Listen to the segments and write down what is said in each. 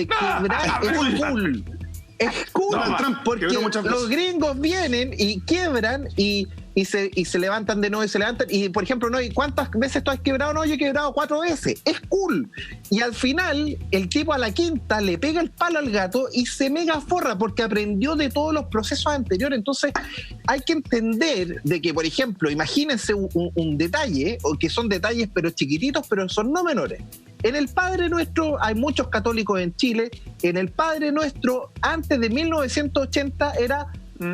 quebrar es cool. Es cool, porque los gringos vienen y quiebran y se levantan de nuevo y se levantan. Y, por ejemplo, ¿no? ¿Y cuántas veces tú has quebrado? No, yo he quebrado 4 veces. Es cool. Y al final, el tipo a la quinta le pega el palo al gato y se mega forra porque aprendió de todos los procesos anteriores. Entonces, hay que entender de que, por ejemplo, imagínense un detalle, o que son detalles pero chiquititos, pero son no menores. En el Padre Nuestro, hay muchos católicos en Chile, en el Padre Nuestro, antes de 1980, era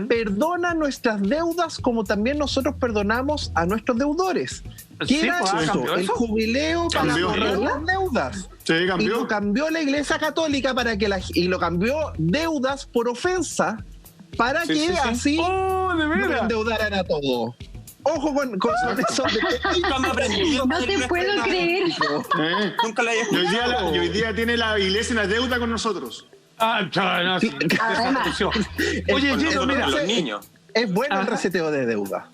perdona nuestras deudas como también nosotros perdonamos a nuestros deudores. ¿Qué era eso? El jubileo para borrar las deudas. Sí, cambió. Y lo cambió la Iglesia Católica y lo cambió deudas por ofensa para que así no endeudaran a todos. Ojo con eso. No te puedo creer. Nunca la había Y hoy día tiene la Iglesia una deuda con nosotros. No, sí. Oye, Gino, mira, los niños. Es bueno el reseteo de deuda.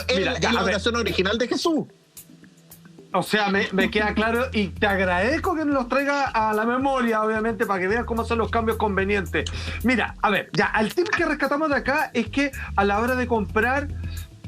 Es la oración original de Jesús. O sea, me queda claro y te agradezco que nos los traiga a la memoria, obviamente, para que veas cómo son los cambios convenientes. Mira, a ver, ya, el tip que rescatamos de acá es que a la hora de comprar,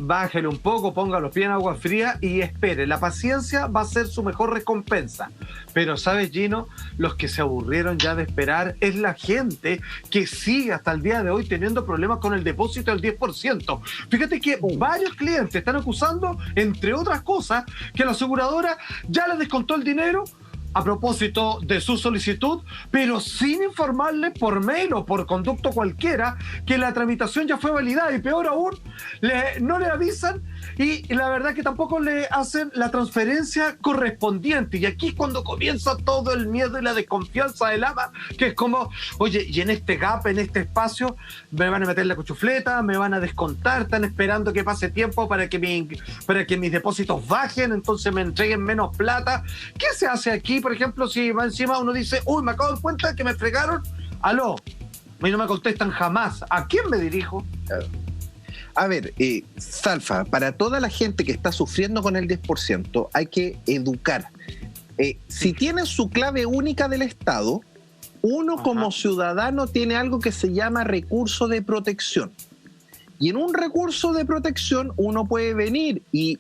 bájele un poco, ponga los pies en agua fría y espere. La paciencia va a ser su mejor recompensa. Pero, ¿sabes, Gino? Los que se aburrieron ya de esperar es la gente que sigue hasta el día de hoy teniendo problemas con el depósito del 10%. Fíjate que varios clientes están acusando, entre otras cosas, que la aseguradora ya les descontó el dinero a propósito de su solicitud, pero sin informarle por mail o por conducto cualquiera que la tramitación ya fue validada, y peor aún, no le avisan y la verdad que tampoco le hacen la transferencia correspondiente. Y aquí es cuando comienza todo el miedo y la desconfianza del AMA, que es como, oye, y en este gap, en este espacio, me van a meter la cuchufleta, me van a descontar, están esperando que pase tiempo para que mis depósitos bajen, entonces me entreguen menos plata. ¿Qué se hace aquí? Por ejemplo, si va encima uno dice, uy, me acabo de dar cuenta que me fregaron, aló, y no me contestan jamás, ¿a quién me dirijo? A ver, Salfa, para toda la gente que está sufriendo con el 10%, hay que educar. Si tienen su clave única del Estado, uno como ciudadano tiene algo que se llama recurso de protección. Y en un recurso de protección uno puede venir y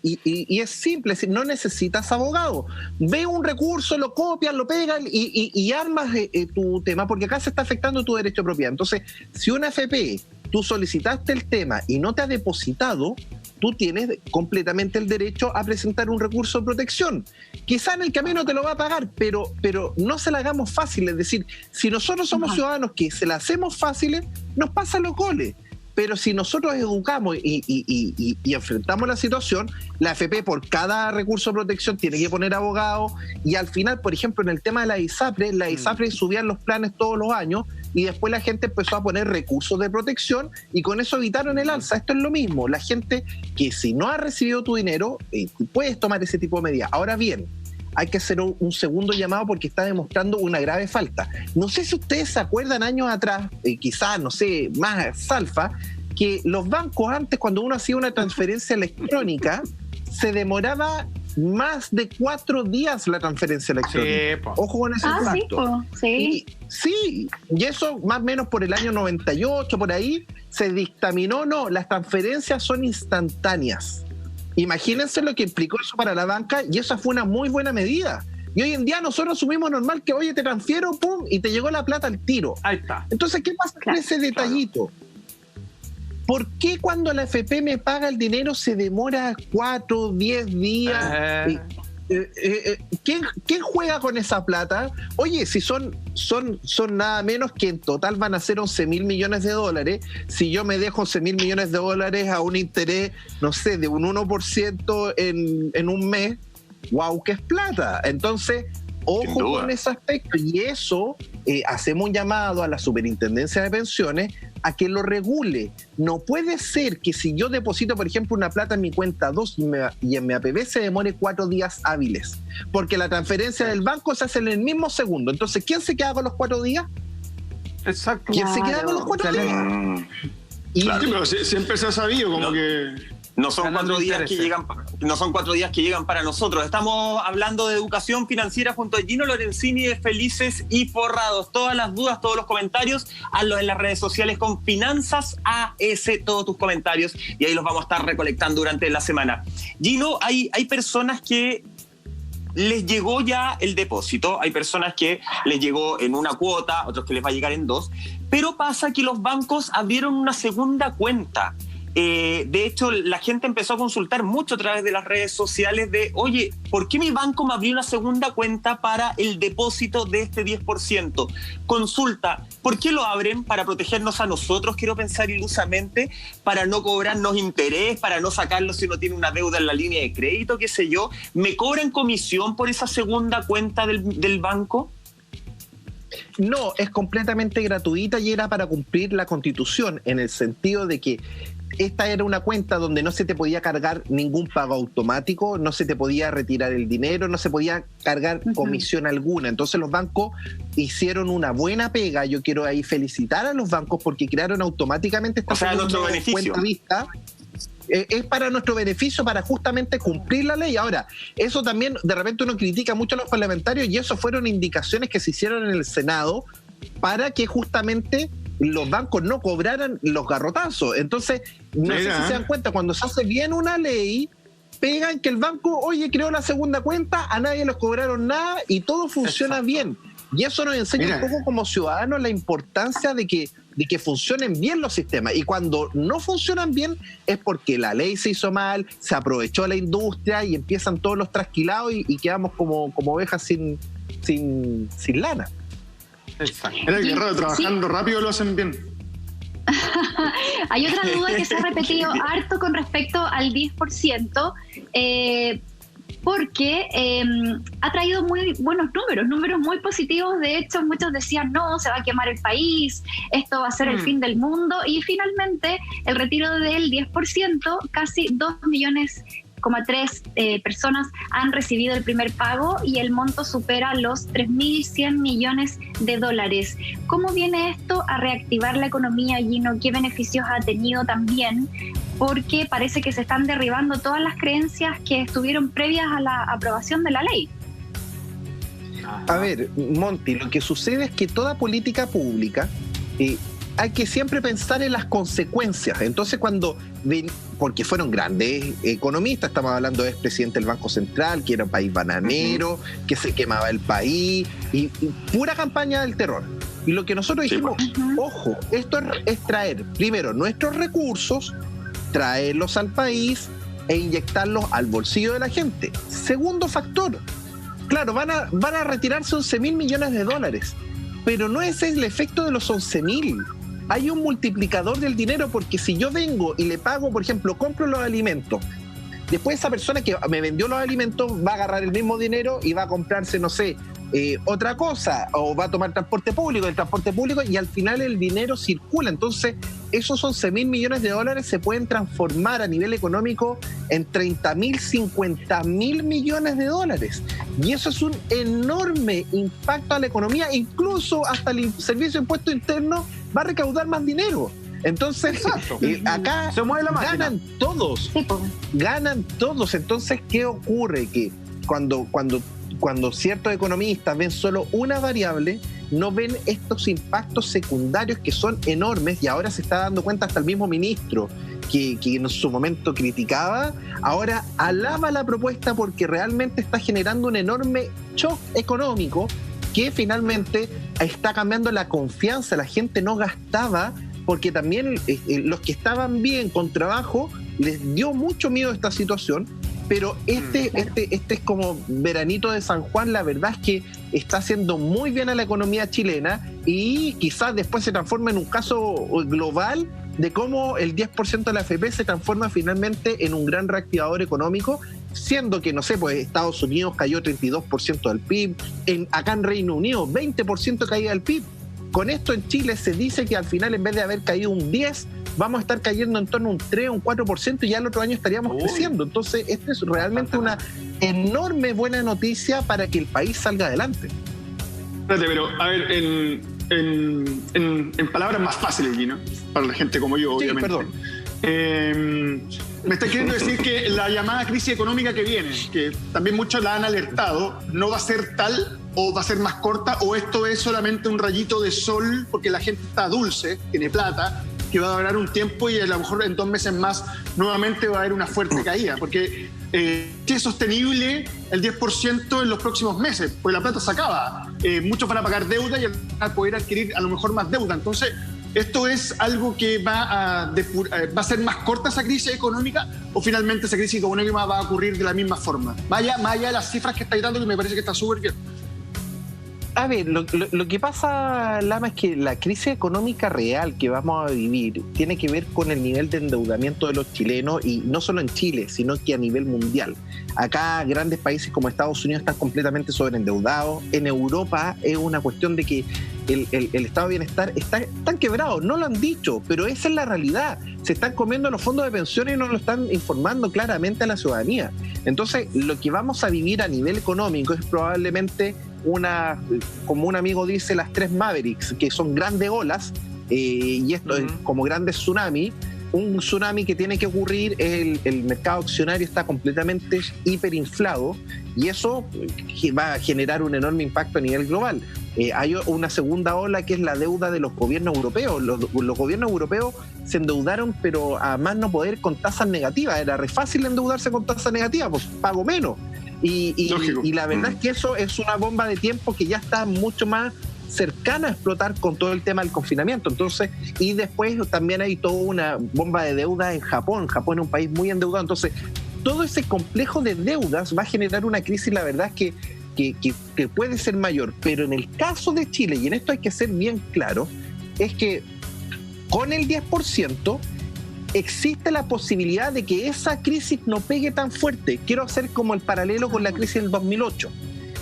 es simple, no necesitas abogado. Ve un recurso, lo copias, lo pegas y armas tu tema, porque acá se está afectando tu derecho de propiedad. Entonces, si una AFP, tú solicitaste el tema y no te ha depositado, tú tienes completamente el derecho a presentar un recurso de protección. Quizá en el camino te lo va a pagar, pero no se la hagamos fácil. Es decir, si nosotros somos ciudadanos que se la hacemos fáciles, nos pasan los goles. Pero si nosotros educamos y enfrentamos la situación, la AFP por cada recurso de protección tiene que poner abogado, y al final, por ejemplo, en el tema de la ISAPRE subían los planes todos los años y después la gente empezó a poner recursos de protección y con eso evitaron el alza. Esto es lo mismo, la gente que si no ha recibido tu dinero, puedes tomar ese tipo de medidas. Ahora bien, hay que hacer un segundo llamado porque está demostrando una grave falta. No sé si ustedes se acuerdan años atrás, quizás, no sé, más Salfa, que los bancos antes, cuando uno hacía una transferencia electrónica, se demoraba más de 4 días la transferencia electrónica. Ojo con ese impacto. Sí, y eso más o menos por el año 98, por ahí, se dictaminó, no, las transferencias son instantáneas. Imagínense lo que implicó eso para la banca, y esa fue una muy buena medida. Y hoy en día nosotros asumimos normal que, oye, te transfiero, pum, y te llegó la plata al tiro. Ahí está. Entonces, ¿qué pasa con ese detallito? ¿Por qué cuando la AFP me paga el dinero se demora 4, 10 días? ¿Quién juega con esa plata? Oye, si son nada menos que en total van a ser 11.000 millones de dólares. Si yo me dejo 11.000 millones de dólares a un interés, no sé, de un 1% en un mes, ¡wow! ¡Qué es plata! Entonces, ojo con ese aspecto. Y eso, hacemos un llamado a la Superintendencia de Pensiones a que lo regule. No puede ser que si yo deposito, por ejemplo, una plata en mi cuenta 2 y en mi APB se demore 4 días hábiles, porque la transferencia del banco se hace en el mismo segundo. Entonces, ¿quién se queda con los 4 días? Exacto. ¿Quién se queda con los 4 días? Claro, pero siempre se ha sabido como que... No son 4 días que llegan, no son 4 días que llegan para nosotros. Estamos hablando de educación financiera junto a Gino Lorenzini de Felices y Forrados. Todas las dudas, todos los comentarios, hazlos en las redes sociales con Finanzas AS, todos tus comentarios, y ahí los vamos a estar recolectando durante la semana. Gino, hay personas que les llegó ya el depósito, hay personas que les llegó en una cuota, otros que les va a llegar en 2, pero pasa que los bancos abrieron una segunda cuenta. De hecho, la gente empezó a consultar mucho a través de las redes sociales de, oye, ¿por qué mi banco me abrió una segunda cuenta para el depósito de este 10%? Consulta, ¿por qué lo abren? Para protegernos a nosotros, quiero pensar ilusamente, para no cobrarnos interés, para no sacarlo si uno tiene una deuda en la línea de crédito, qué sé yo. ¿Me cobran comisión por esa segunda cuenta del banco? No, es completamente gratuita y era para cumplir la Constitución, en el sentido de que esta era una cuenta donde no se te podía cargar ningún pago automático, no se te podía retirar el dinero, no se podía cargar comisión alguna. Entonces los bancos hicieron una buena pega. Yo quiero ahí felicitar a los bancos porque crearon automáticamente esta cuenta vista. Es para nuestro beneficio, para justamente cumplir la ley. Ahora, eso también, de repente uno critica mucho a los parlamentarios y eso fueron indicaciones que se hicieron en el Senado para que justamente los bancos no cobraran los garrotazos. Entonces, no sé si se dan cuenta, cuando se hace bien una ley, pegan que el banco, oye, creó la segunda cuenta, a nadie les cobraron nada y todo funciona bien. Y eso nos enseña un poco como ciudadanos la importancia de que funcionen bien los sistemas. Y cuando no funcionan bien es porque la ley se hizo mal, se aprovechó la industria y empiezan todos los trasquilados y quedamos como ovejas sin lana. Exacto. Era el guerrero trabajando rápido, lo hacen bien. Hay otra duda que se ha repetido harto con respecto al 10%, porque ha traído muy buenos números muy positivos. De hecho, muchos decían, no, se va a quemar el país, esto va a ser el fin del mundo, y finalmente el retiro del 10%, casi 2,3 millones personas han recibido el primer pago y el monto supera los 3.100 millones de dólares. ¿Cómo viene esto a reactivar la economía, Gino? ¿Qué beneficios ha tenido también? Porque parece que se están derribando todas las creencias que estuvieron previas a la aprobación de la ley. A ver, Monty, lo que sucede es que toda política pública hay que siempre pensar en las consecuencias. Entonces, porque fueron grandes economistas, estamos hablando del expresidente del Banco Central, que era un país bananero, que se quemaba el país, y pura campaña del terror. Y lo que nosotros dijimos, ojo, esto es traer primero nuestros recursos, traerlos al país e inyectarlos al bolsillo de la gente. Segundo factor, claro, van a retirarse 11.000 millones de dólares, pero no ese es el efecto de los 11.000. Hay un multiplicador del dinero, porque si yo vengo y le pago, por ejemplo, compro los alimentos, después esa persona que me vendió los alimentos va a agarrar el mismo dinero y va a comprarse, no sé, otra cosa, o va a tomar transporte público, y al final el dinero circula. Entonces, esos 11.000 millones de dólares se pueden transformar a nivel económico en 30.000, 50.000 millones de dólares. Y eso es un enorme impacto a la economía. Incluso hasta el Servicio de Impuesto Interno va a recaudar más dinero. Entonces, acá se mueve la máquina. Ganan todos. Entonces, ¿qué ocurre? Que cuando ciertos economistas ven solo una variable, no ven estos impactos secundarios que son enormes, y ahora se está dando cuenta hasta el mismo ministro que en su momento criticaba, ahora alaba la propuesta porque realmente está generando un enorme shock económico que finalmente está cambiando la confianza. La gente no gastaba porque también los que estaban bien con trabajo les dio mucho miedo esta situación. Pero este es como veranito de San Juan. La verdad es que está haciendo muy bien a la economía chilena, y quizás después se transforma en un caso global de cómo el 10% de la AFP se transforma finalmente en un gran reactivador económico, siendo que, no sé, pues Estados Unidos cayó 32% del PIB, acá en Reino Unido 20% caída del PIB. Con esto en Chile se dice que al final, en vez de haber caído un 10%, vamos a estar cayendo en torno a un 3, un 4%, y ya el otro año estaríamos creciendo. Entonces, esta es realmente una enorme buena noticia para que el país salga adelante. Espérate, pero a ver, en palabras más fáciles, Gino, para la gente como yo, obviamente. Perdón. Me está queriendo decir que la llamada crisis económica que viene, que también muchos la han alertado, no va a ser tal o va a ser más corta, o esto es solamente un rayito de sol porque la gente está dulce, tiene plata, que va a durar un tiempo y a lo mejor en 2 meses más nuevamente va a haber una fuerte caída, porque es sostenible el 10% en los próximos meses, porque la plata se acaba. Muchos van a pagar deuda y van a poder adquirir a lo mejor más deuda. Entonces, ¿esto es algo que va a ser más corta esa crisis económica o finalmente esa crisis económica va a ocurrir de la misma forma? Más allá de las cifras que estáis dando, que me parece que está súper bien. A ver, lo que pasa, Lama, es que la crisis económica real que vamos a vivir tiene que ver con el nivel de endeudamiento de los chilenos, y no solo en Chile, sino que a nivel mundial. Acá grandes países como Estados Unidos están completamente sobreendeudados. En Europa es una cuestión de que el estado de bienestar están quebrados. No lo han dicho, pero esa es la realidad. Se están comiendo los fondos de pensiones y no lo están informando claramente a la ciudadanía. Entonces, lo que vamos a vivir a nivel económico es probablemente como un amigo dice, las 3 Mavericks, que son grandes olas, y esto es como grandes tsunamis. Un tsunami que tiene que ocurrir, el mercado accionario está completamente hiperinflado, y eso va a generar un enorme impacto a nivel global. Hay una segunda ola que es la deuda de los gobiernos europeos. Los gobiernos europeos se endeudaron, pero a más no poder, con tasas negativas. Era re fácil endeudarse con tasas negativas, pues pago menos. Y la verdad es que eso es una bomba de tiempo que ya está mucho más cercana a explotar con todo el tema del confinamiento. Entonces, y después también hay toda una bomba de deuda en Japón. Japón es un país muy endeudado. Entonces, todo ese complejo de deudas va a generar una crisis, la verdad es que puede ser mayor. Pero en el caso de Chile, y en esto hay que ser bien claro, es que con el 10% existe la posibilidad de que esa crisis no pegue tan fuerte. Quiero hacer como el paralelo con la crisis del 2008.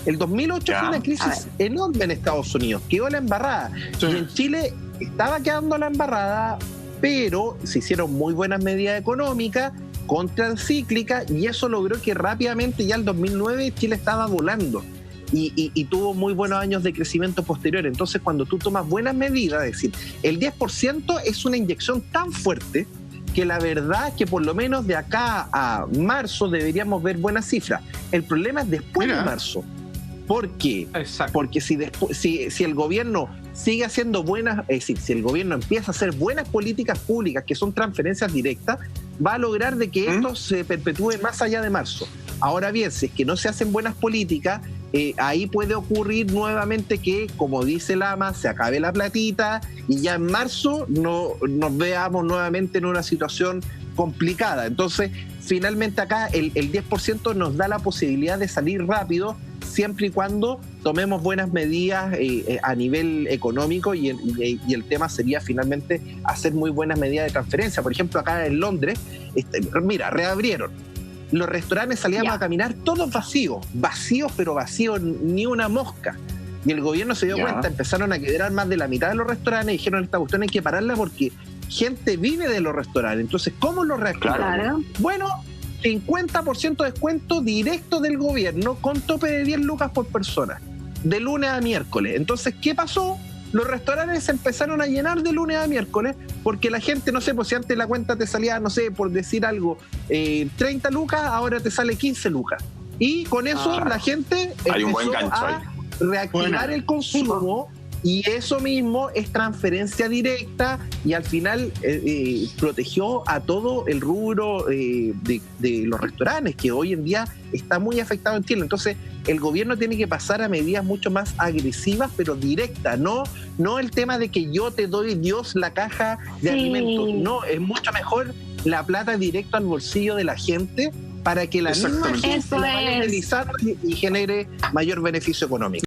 El 2008 fue una crisis enorme en Estados Unidos, quedó la embarrada. Sí. Y en Chile estaba quedando la embarrada, pero se hicieron muy buenas medidas económicas, contracíclicas, y eso logró que rápidamente, ya el 2009, Chile estaba volando. Y tuvo muy buenos años de crecimiento posterior. Entonces, cuando tú tomas buenas medidas, es decir, el 10% es una inyección tan fuerte que la verdad es que por lo menos de acá a marzo deberíamos ver buenas cifras. El problema es después de marzo. ¿Por qué? Exacto. Porque si el gobierno sigue haciendo buenas, es decir, si el gobierno empieza a hacer buenas políticas públicas que son transferencias directas, va a lograr de que esto se perpetúe más allá de marzo. Ahora bien, si es que no se hacen buenas políticas, ahí puede ocurrir nuevamente que, como dice Lama, se acabe la platita y ya en marzo nos veamos nuevamente en una situación complicada. Entonces, finalmente acá el 10% nos da la posibilidad de salir rápido, siempre y cuando tomemos buenas medidas a nivel económico, y el tema sería finalmente hacer muy buenas medidas de transferencia. Por ejemplo, acá en Londres, mira, reabrieron. Los restaurantes salíamos a caminar todos vacíos, pero vacíos, ni una mosca. Y el gobierno se dio cuenta, empezaron a quebrar más de la mitad de los restaurantes y dijeron, esta cuestión hay que pararla porque gente vive de los restaurantes. Entonces, ¿cómo los reactivan? Claro. Bueno, 50% de descuento directo del gobierno con tope de 10 lucas por persona, de lunes a miércoles. Entonces, ¿qué pasó? Los restaurantes se empezaron a llenar de lunes a miércoles porque la gente, no sé, pues si antes la cuenta te salía, no sé, por decir algo, 30 lucas, ahora te sale 15 lucas. Y con eso la gente empezó a reactivar el consumo, y eso mismo es transferencia directa, y al final protegió a todo el rubro de los restaurantes, que hoy en día está muy afectado en Chile. Entonces, el gobierno tiene que pasar a medidas mucho más agresivas, pero directas, no el tema de que yo te doy, Dios, la caja de alimentos. No, es mucho mejor la plata directa al bolsillo de la gente para que la misma gente la vaya utilizando y genere mayor beneficio económico.